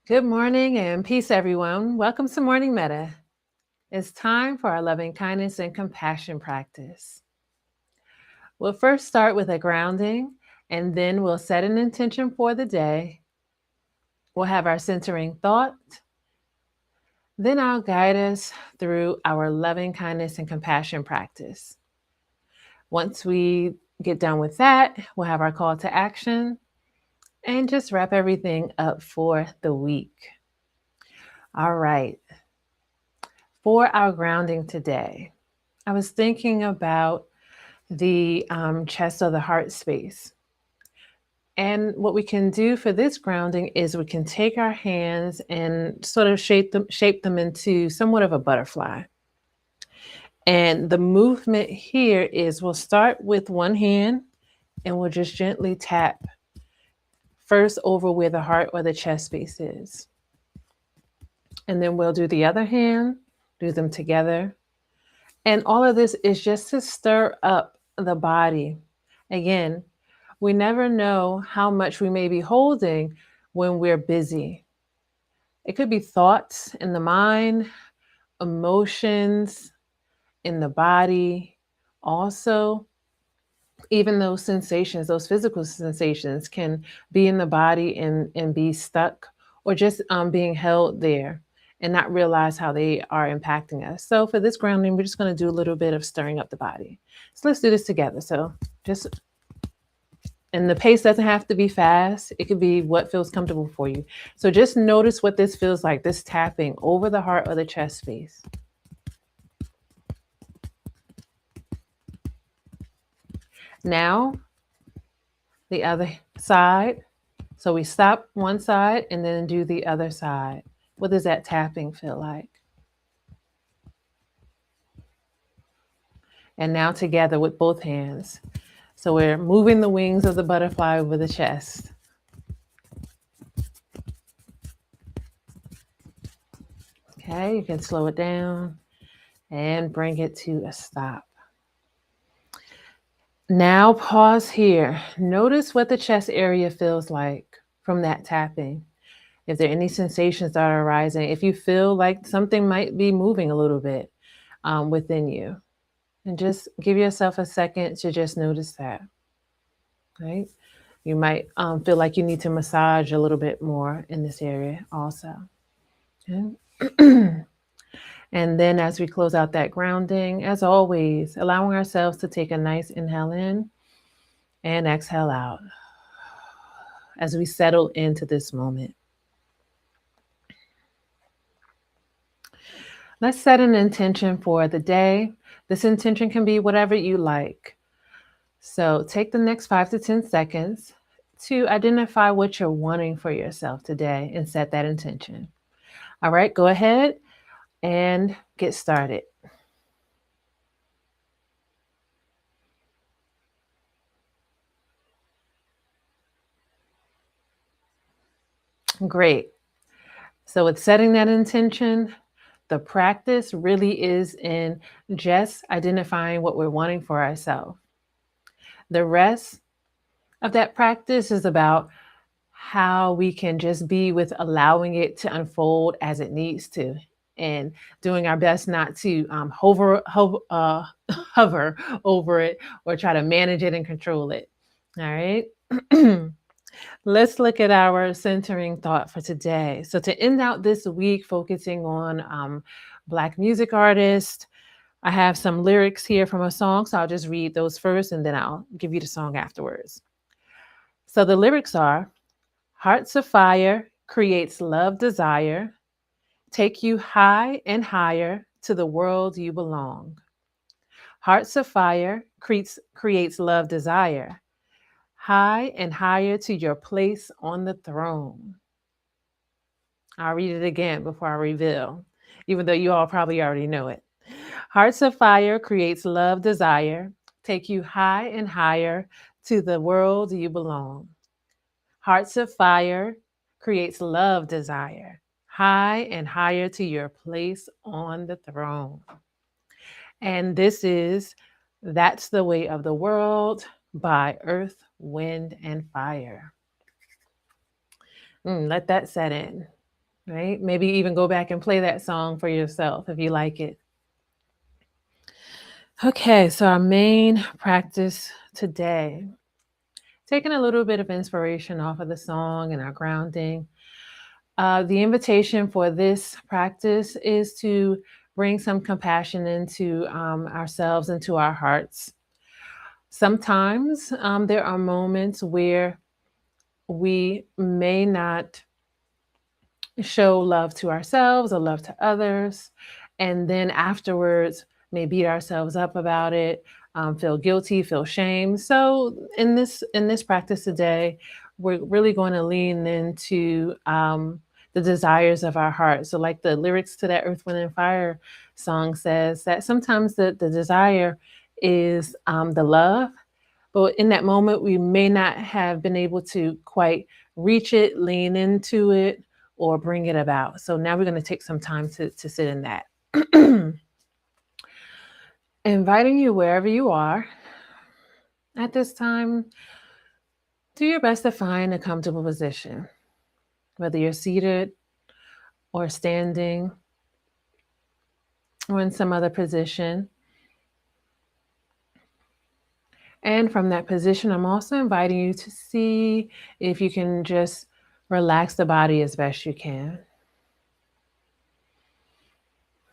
Good morning and peace, everyone. Welcome to Morning Metta. It's time for our loving kindness and compassion practice. We'll first start with a grounding, and then we'll set an intention for the day. We'll have our centering thought. Then I'll guide us through our loving kindness and compassion practice. Once we get done with that, we'll have our call to action and just wrap everything up for the week. All right. For our grounding today, I was thinking about the chest or the heart space. And what we can do for this grounding is we can take our hands and sort of shape them into somewhat of a butterfly. And the movement here is we'll start with one hand and we'll just gently tap first over where the heart or the chest space is. And then we'll do the other hand, do them together. And all of this is just to stir up the body. Again, we never know how much we may be holding when we're busy. It could be thoughts in the mind, emotions in the body. Also, even those sensations, those physical sensations can be in the body and be stuck or just being held there and not realize how they are impacting us. So for this grounding, we're just going to do a little bit of stirring up the body. So let's do this together. So just, and the pace doesn't have to be fast. It could be what feels comfortable for you. So just notice what this feels like, this tapping over the heart or the chest space. Now, the other side. So we stop one side and then do the other side. What does that tapping feel like? And now together with both hands. So we're moving the wings of the butterfly over the chest. Okay, you can slow it down and bring it to a stop. Now pause here. Notice what the chest area feels like from that tapping. If there are any sensations that are arising, if you feel like something might be moving a little bit within you. And just give yourself a second to just notice that, right? You might feel like you need to massage a little bit more in this area also. Okay. And then as we close out that grounding, as always, allowing ourselves to take a nice inhale in and exhale out as we settle into this moment. Let's set an intention for the day. This intention can be whatever you like. So take the next 5 to 10 seconds to identify what you're wanting for yourself today and set that intention. All right, go ahead and get started. Great. So with setting that intention, the practice really is in just identifying what we're wanting for ourselves. The rest of that practice is about how we can just be with allowing it to unfold as it needs to and doing our best not to hover over it or try to manage it and control it. All right. Let's look at our centering thought for today. So to end out this week, focusing on Black music artists, I have some lyrics here from a song. So I'll just read those first and then I'll give you the song afterwards. So the lyrics are, hearts of fire creates love desire, take you high and higher to the world you belong. Hearts of fire creates love desire, high and higher to your place on the throne. I'll read it again before I reveal, even though you all probably already know it. Hearts of fire creates love desire, take you high and higher to the world you belong. Hearts of fire creates love desire, high and higher to your place on the throne. And this is That's the Way of the World by Earth, Wind, and Fire. Let that set in. right? Maybe even go back and play that song for yourself if you like it. Okay, so our main practice today, taking a little bit of inspiration off of the song and our grounding. The invitation for this practice is to bring some compassion into ourselves, into our hearts. Sometimes there are moments where we may not show love to ourselves or love to others, and then afterwards may beat ourselves up about it, feel guilty, feel shame. So in this practice today, we're really going to lean into the desires of our heart. So like the lyrics to that Earth, Wind, and Fire song says, that sometimes the desire is the love, but in that moment we may not have been able to quite reach it, lean into it, or bring it about. So now we're going to take some time to sit in that. Inviting you wherever you are at this time, do your best to find a comfortable position, whether you're seated or standing or in some other position. And from that position, I'm also inviting you to see if you can just relax the body as best you can.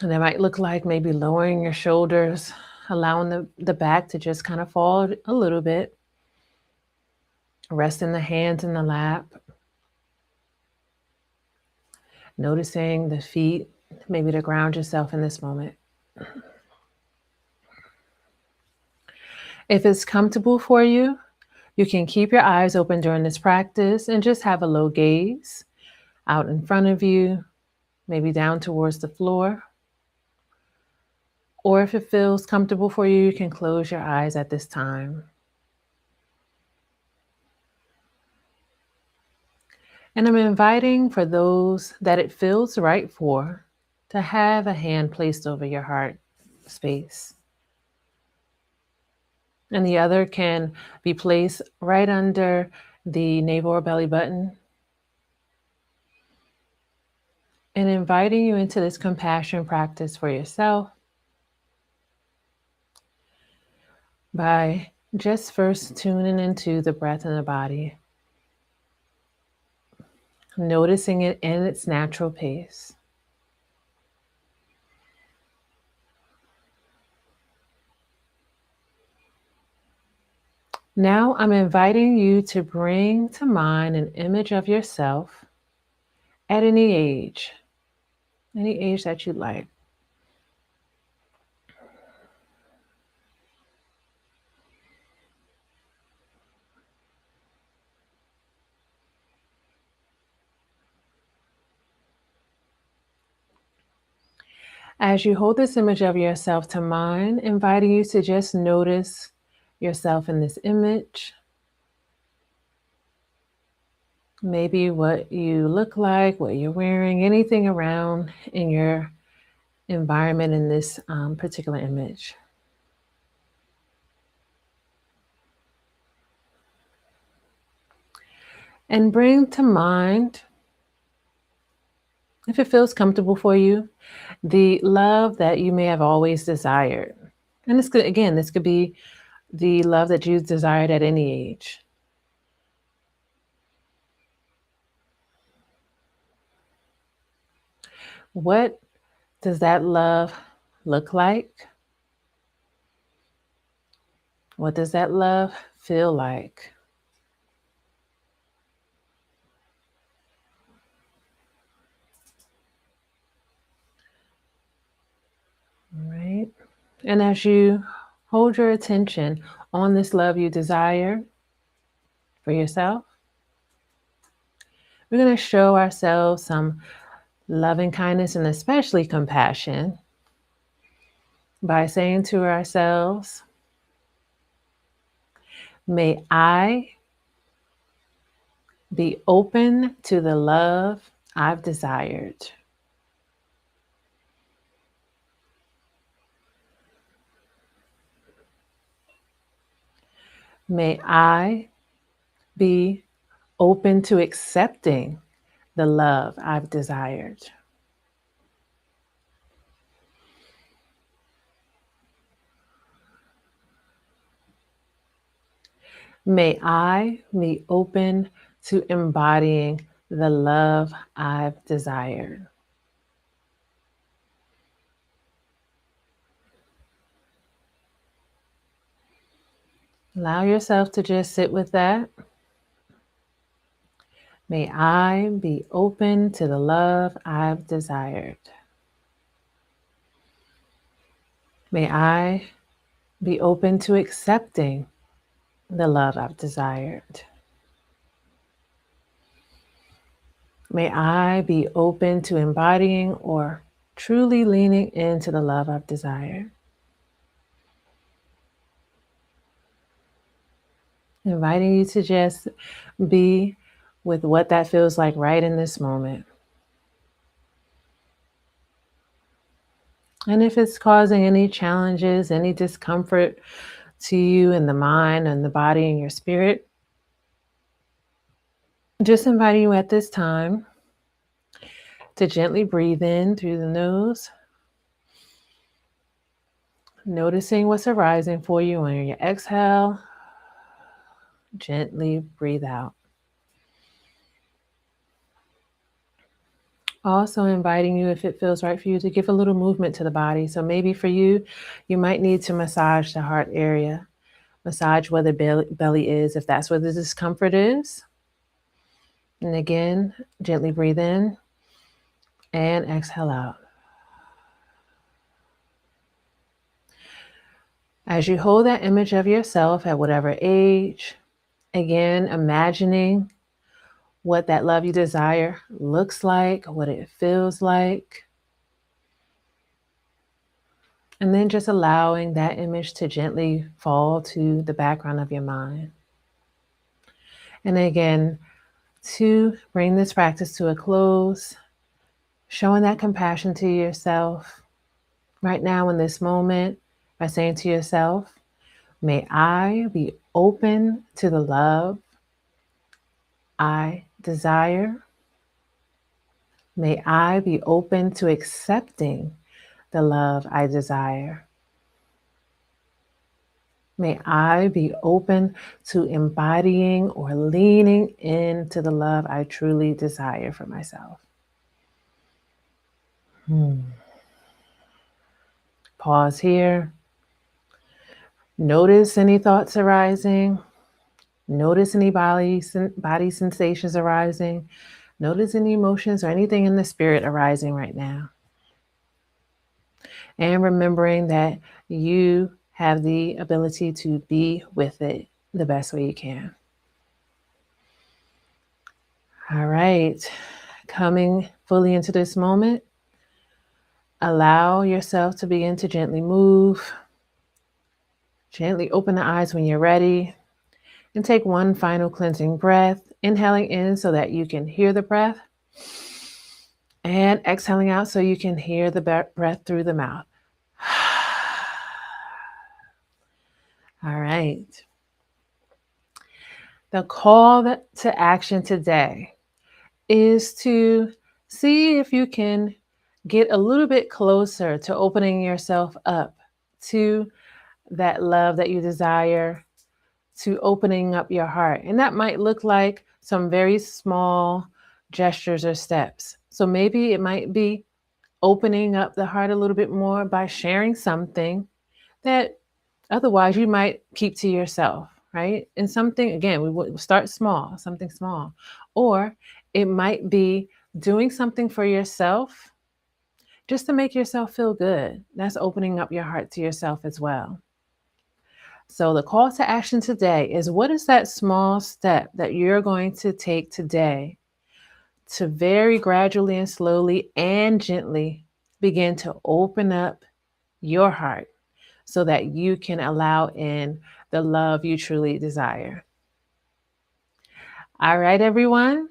And that might look like maybe lowering your shoulders, allowing the back to just kind of fall a little bit. Resting the hands in the lap. Noticing the feet, maybe to ground yourself in this moment. If it's comfortable for you, you can keep your eyes open during this practice and just have a low gaze out in front of you, maybe down towards the floor. Or if it feels comfortable for you, you can close your eyes at this time. And I'm inviting for those that it feels right for to have a hand placed over your heart space. And the other can be placed right under the navel or belly button. And inviting you into this compassion practice for yourself by just first tuning into the breath in the body, noticing it in its natural pace. Now I'm inviting you to bring to mind an image of yourself at any age that you'd like. As you hold this image of yourself to mind, inviting you to just notice yourself in this image. Maybe what you look like, what you're wearing, anything around in your environment in this particular image. And bring to mind, if it feels comfortable for you, the love that you may have always desired. And this could be the love that you desired at any age. What does that love look like? What does that love feel like? All right. And as you hold your attention on this love you desire for yourself, we're going to show ourselves some loving kindness and especially compassion by saying to ourselves, may I be open to the love I've desired. May I be open to accepting the love I've desired. May I be open to embodying the love I've desired. Allow yourself to just sit with that. May I be open to the love I've desired. May I be open to accepting the love I've desired. May I be open to embodying or truly leaning into the love I've desired. Inviting you to just be with what that feels like right in this moment. And if it's causing any challenges, any discomfort to you in the mind and the body and your spirit, just inviting you at this time to gently breathe in through the nose, noticing what's arising for you on your exhale. Gently breathe out. Also inviting you, if it feels right for you, to give a little movement to the body. So maybe for you, you might need to massage the heart area, massage where the belly is, if that's where the discomfort is. And again, gently breathe in and exhale out. As you hold that image of yourself at whatever age, again, imagining what that love you desire looks like, what it feels like. And then just allowing that image to gently fall to the background of your mind. And again, to bring this practice to a close, showing that compassion to yourself right now in this moment by saying to yourself, may I be open to the love I desire. May I be open to accepting the love I desire. May I be open to embodying or leaning into the love I truly desire for myself. Pause here. Notice any thoughts arising. Notice any body sensations arising. Notice any emotions or anything in the spirit arising right now. And remembering that you have the ability to be with it the best way you can. All right. Coming fully into this moment, allow yourself to begin to gently move. Gently open the eyes when you're ready. And take one final cleansing breath, inhaling in so that you can hear the breath, and exhaling out so you can hear the breath through the mouth. All right. The call to action today is to see if you can get a little bit closer to opening yourself up to that love that you desire, to opening up your heart. And that might look like some very small gestures or steps. So maybe it might be opening up the heart a little bit more by sharing something that otherwise you might keep to yourself, right? And something, again, we would start small, something small. Or it might be doing something for yourself just to make yourself feel good. That's opening up your heart to yourself as well. So the call to action today is, what is that small step that you're going to take today to very gradually and slowly and gently begin to open up your heart so that you can allow in the love you truly desire? All right, everyone.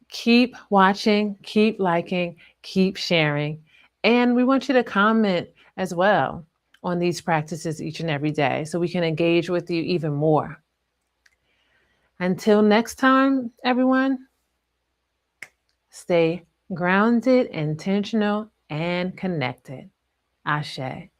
Keep watching, keep liking, keep sharing. And we want you to comment as well on these practices each and every day so we can engage with you even more. Until next time, everyone, Stay grounded, intentional, and connected. Ashe.